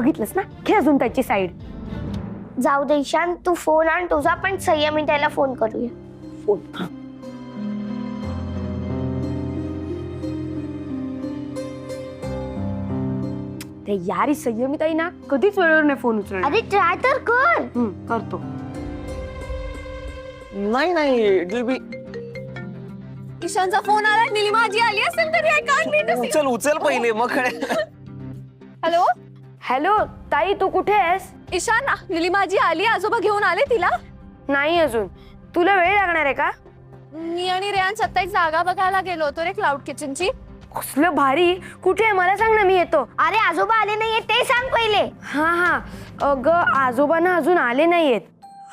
बघितलंस ना, घे अजून त्याची साईड. जाऊ दे ईशान, तू फोन आण तुझा, पण संयमी त्याला फोन करूया. फोन. ते यारी संयमिताई ना कधीच वेळेवर नाही फोन उचलणार. अरे ट्राय तर कर. करतो. नाही नाही इट विल बी. ईशानचा फोन आला, निलिमा आजी आली असेल तरी I can't wait to see. उचल उचल पहिले मग कळे. हॅलो हॅलो ताई, तू कुठे आहेस? ईशान, निलिमा आजी आली, आजोबा घेऊन आले तिला. नाही अजून. तुला वेळ लागणार आहे का? मी आणि रेयान सत्ता एक जागा बघायला गेलो होतो रे, क्लाउड किचनची. कसलं भारी. कुठे आहे मला सांग ना, मी येतो. अरे आजोबा आले नाहीये ते सांग पहिले. हा अगं आजोबांना अजून आले नाहीयेत.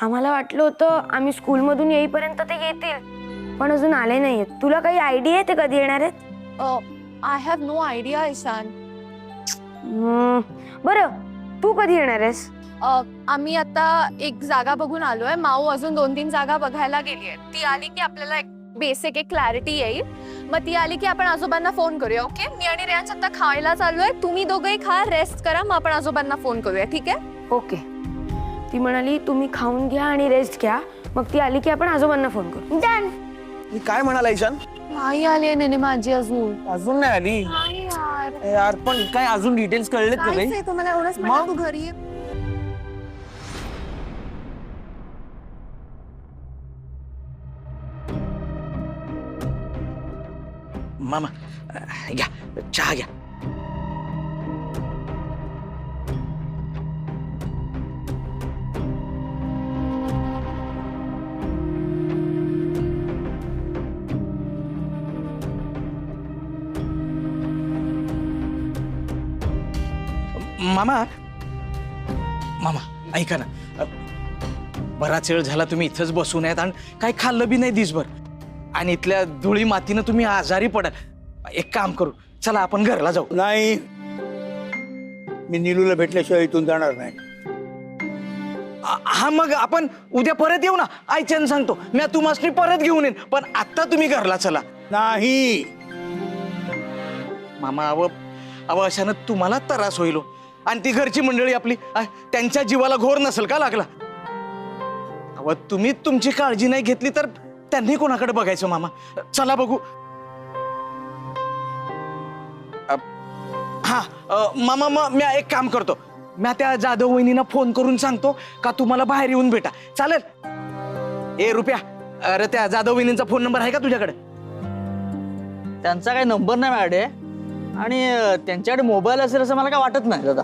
आम्हाला वाटलं होतं आम्ही स्कूलमधून येईपर्यंत ते येतील, पण अजून आले नाहीयेत. तुला काही आयडिया आहे ते कधी येणार आहेत? I have no idea Ishan. बरं, तू कधी येणार आहेस? आम्ही आता एक जागा बघून आलोय. माऊ अजून 2-3 जागा बघायला गेली आहे. ती आली की आपल्याला एक बेसिक एक क्लॅरिटी येईल. मग ती आली की आपण आजोबांना फोन करूया. ओके, मी आणि रेयांश आता खायला चाललोय. तुम्ही दोघंही खा, रेस्ट करा, मग आपण आजोबांना फोन करूया. ठीक आहे? ओके. ती म्हणाली तुम्ही खाऊन घ्या आणि रेस्ट घ्या, मग ती आली की आपण आजोबांना फोन करू. डन. मी काय म्हणाला ईशान? नाही आली निलिमा आजी अजून. अजून नाही आली. नाही यार, यार पण काय अजून डिटेल्स कळलेत का काहीच काही? नाही. तुम्हाला एवढंच म्हणा, तू घरी ये. मामा घ्या चहा घ्या. मामा मामा ऐका ना, बराच वेळ झाला तुम्ही इथंच बसून आहेत आणि काही खाल्लं बी नाही दिसभर, आणि इथल्या धुळी मातीनं तुम्ही आजारी पडाल. एक काम करू, चला आपण घरला जाऊ. नाही, मी नीलूला भेटल्याशिवाय इथून जाणार नाही. हा मग आपण उद्या परत येऊ ना. आईच्यानं सांगतो मी तुम्हाला परत घेऊन येईन, पण आता तुम्ही घरला चला. नाही, मामा अव अशानं तुम्हाला त्रास होईल हो. आणि ती घरची मंडळी आपली त्यांच्या जीवाला घोर नसेल का लागला? अव तुम्ही तुमची काळजी नाही घेतली तर त्यांनी कोणाकडे बघायचं मामा. चला बघू. हा मामा, मग मी एक काम करतो, मी त्या जाधव वहिनींना फोन करून सांगतो का तुम्हाला बाहेर येऊन भेटा. चालेल? ए रुपया, अरे त्या जाधव वहिनींचा फोन नंबर आहे का तुझ्याकडे? त्यांचा काही नंबर नाही माझ्याकडे, आणि त्यांच्याकडे मोबाईल असेल असं मला काय वाटत नाही दादा.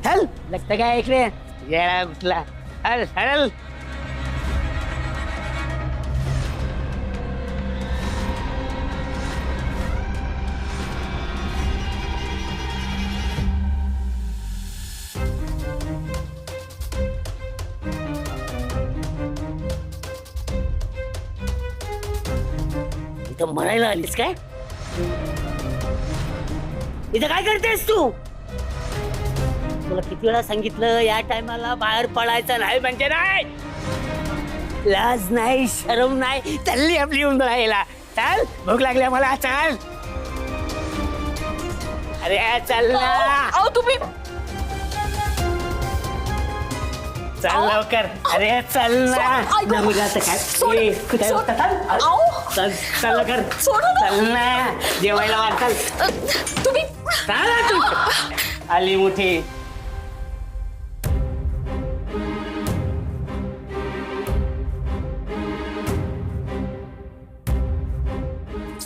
चल लगता काय इकडे येळा उठला. हल हल. इथं मरायला आलीस काय? इथं काय करतेस तू? तुला किती वेळा सांगितलं या टायमाला बाहेर पडायचं नाही, म्हणजे नाही. लाज नाही, शरम नाही, चालली आपली उंदरायला. चल, भूक लागल्या मला. चल, अरे चल ना. तुम्ही चल लवकर. अरे चल ना. नमुनाचं काय? कुठे चल चल लवकर. चल ना, जेवायला वाट. तुम्ही चल तू. आली मोठी.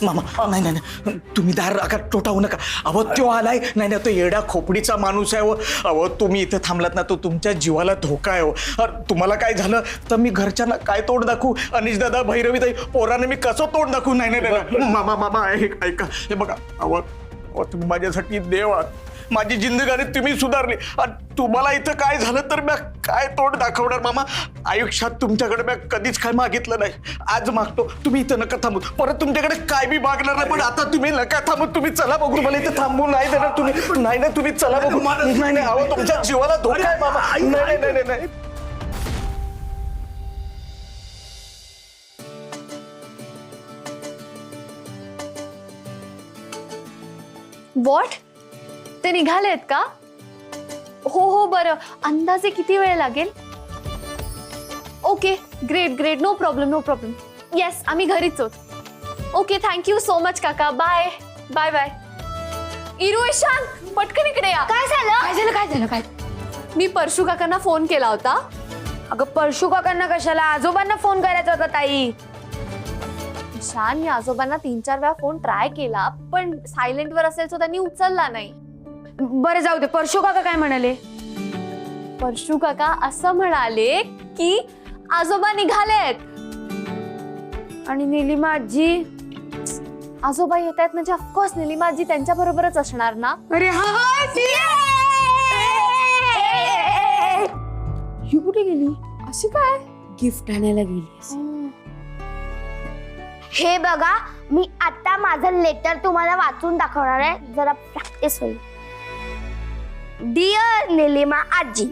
मामा नाही नाही नाही तुम्ही दार का टोटावू नका. अहो तो आलाय. नाही नाही तो येडा खोपडीचा माणूस आहे. अहो तुम्ही इथं थांबलात ना तो तुमच्या जीवाला धोका आहे. तुम्हाला काय झालं तर मी घरच्यांना काय तोड दाखवू? अनिश दादा, भैरवीताई, पोराने मी कसं तोड दाखवू? नाही नाही नाही मामा मामा ऐका हे बघा. अहो तुम्ही माझ्यासाठी देव आहात. माझी जिंदगानी तुम्ही सुधारली. आणि तुम्हाला इथं काय झालं तर मी काय तोड दाखवणार मामा? आयुष्यात तुमच्याकडे मी कधीच काय मागितलं नाही. आज मागतो. तुम्ही इथं नका थांबू. परत तुमच्याकडे काय बी मागणार नाही. पण आता तुम्ही नका थांबू. तुम्ही चला बघू. मला इथं थांबू नाही देणार तुम्ही. नाही नाही तुम्ही चला बघू. नाही नाही अहो तुमच्या जीवाला धोका आहे मामा. नाही नाही नाही नाही. व्हॉट? ते निघालेत का? हो हो बरं. अंदाजे किती वेळ लागेल? Okay great great. No problem no problem. Yes आम्ही घरीच आहोत. ओके थँक्यू सो मच काका. Bye bye bye. इरू ईशान पटकन इकडे या. काय झालं? काय झालं काय झालं काय? मी परशू काकांना फोन केला होता. अगं परशू काकांना कशाला? आजोबांना फोन करायचा होता ताई. ईशान मी आजोबांना 3-4 वेळा फोन ट्राय केला पण सायलेंट वर असेल सो त्यांनी उचलला नाही. बरं जाऊ दे. परशू काका काय म्हणाले? परशू काका असं म्हणाले की आजोबा निघालेत. आणि निलिमा आजी? आजोबा येत आहेत म्हणजे ऑफकोर्स निलिमा आजी त्यांच्या बरोबरच असणार ना. अरे हा ही कुठे गेली? अशी काय? गिफ्ट आणायला गेली. हे बघा, मी आता माझं लेटर तुम्हाला वाचून दाखवणार आहे. जरा प्रॅक्टिस होईल. डिअर निलिमा आजी,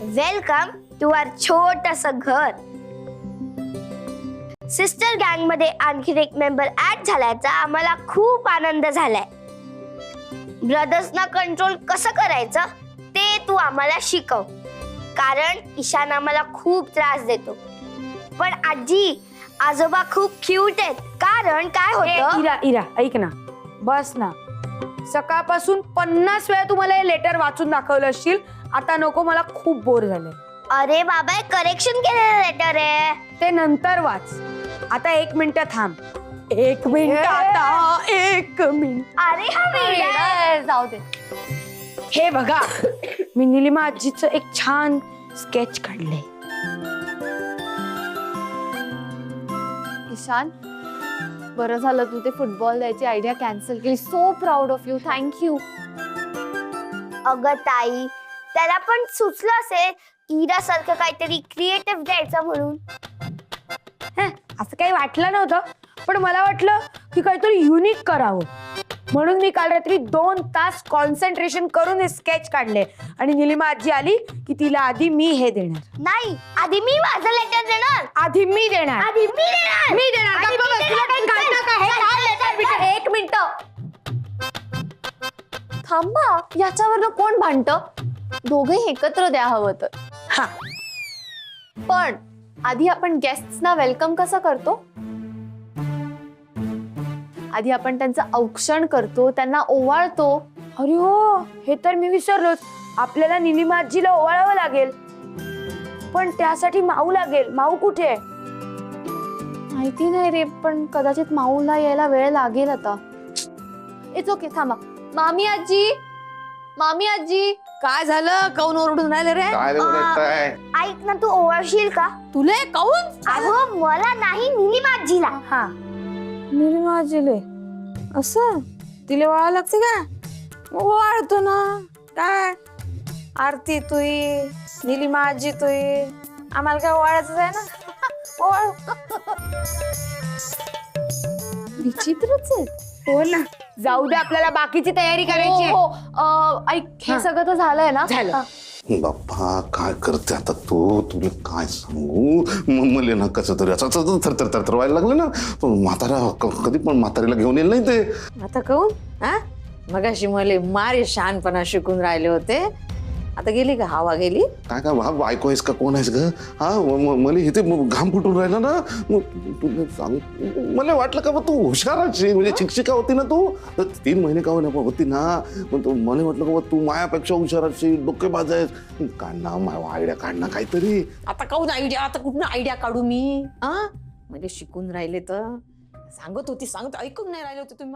वेलकम टू आवर छोटंसं घर. सिस्टर गँग मध्ये आणखी एक मेंबर ऍड झाल्याचा आम्हाला खूप आनंद झालाय. ब्रदर्सना कंट्रोल कसं करायचं ते तू आम्हाला शिकव, कारण ईशान आम्हाला खूप त्रास देतो. पण आजी, आजोबा खूप क्यूट आहेत. कारण काय होतं? इरा इरा ऐक ना, बस ना. सकाळपासून 50 वेळा तुम्हाला हे लेटर वाचून दाखवलं असशील. आता नको, मला खूप बोर झालंय. अरे बाबा, करेक्शन केलेलं लेटर आहे. ते नंतर वाच. आता 1 मिनिट थांब. 1 मिनिट आता. 1 मिनिट. अरे हा वेडा आहे. जाऊ दे. हे बघा, मी निलिमा आजीचं एक छान स्केच काढलंय. ईशान बरं झालं तू ते फुटबॉल द्यायची आयडिया कॅन्सल केली. So proud of you. Thank you. अगं ताई, त्याला पण सुचलं असेल इरा सारखं काहीतरी क्रिएटिव्ह द्यायचं म्हणून. असं काही वाटलं नव्हतं, पण मला वाटलं की काहीतरी युनिक करावं. म्हणून मी काल रात्री 2 तास कॉन्सन्ट्रेशन करून हे स्केच काढले. आणि निलिमा आजी आली की तिला आधी मी हे देणार. नाही, आधी मी माझं लेटर देणार. आधी मी देणार. आधी मी देणार. मी देणार. आधी गप्प मी बस, तुला काही देणार. कळतं का? हे चल, काय चल, letter बिटर? 1 मिनिट थांबा. याच्यावरनं कोण भांडतं? दोघंही एकत्र द्या हवं तर. हा, पण आधी आपण गेस्टना वेलकम कसं करतो? आधी आपण त्यांचं औक्षण करतो, त्यांना ओवाळतो. अरे हो, हे तर मी विसरलोच. आपल्याला निलिमा आजीला ओवाळावं लागेल, पण त्यासाठी माऊ लागेल. माऊ कुठे आहे? माहिती नाही रे, पण कदाचित माऊला यायला वेळ लागेल आता. It's okay. थांबा. मामी आजी, मामी आजी. काय झालं? काऊन ओरडून राहिले रे? काय रे ओरडताय? ऐक ना, तू ओवाळशील का? तुले काऊन? अगं मला नाही, निलिमा आजीला. हा, निलिमा आजीले असं तिला वाळा लागते का? वाळतो ना. काय आरती तुई, निलिमा आजी तुई, आम्हाला काय वाळायचं आहे ना. ओवाळ. विचित्रच आहे. हो ना. जाऊ दे, आपल्याला बाकीची तयारी करायची आहे. हो, ऐक हे सगळं तर झालंय ना. झालं. बाप्पा काय करते आता तू? तुला काय सांगू? मला ना कसं तरी असं थरथर व्हायला लागलं ना. म्हातारा कधी पण म्हातारीला घेऊन येईल नाही ते. आता कहून हा मगाशी मला मारे शहाणपणा शिकून राहिले होते. आता गेली का? हवा गेली काय काय बायको आहेस का कोण आहेस ग? हा मला इथे घाम फुटून राहिला ना. तुला सांग, मला वाटलं का तू हुशाराची म्हणजे शिक्षिका होती ना तू. 3 महिने का होती ना. मला वाटलं का तू मायापेक्षा हुशाराची डोकेबाज आहेस. काढ ना आयडिया, काढ ना काहीतरी. आता कहून आयडिया? आता कुठनं आयडिया काढू मी? हा म्हणजे शिकून राहिले तर सांगत होती सांगत ऐकून नाही राहिले होते तुम्ही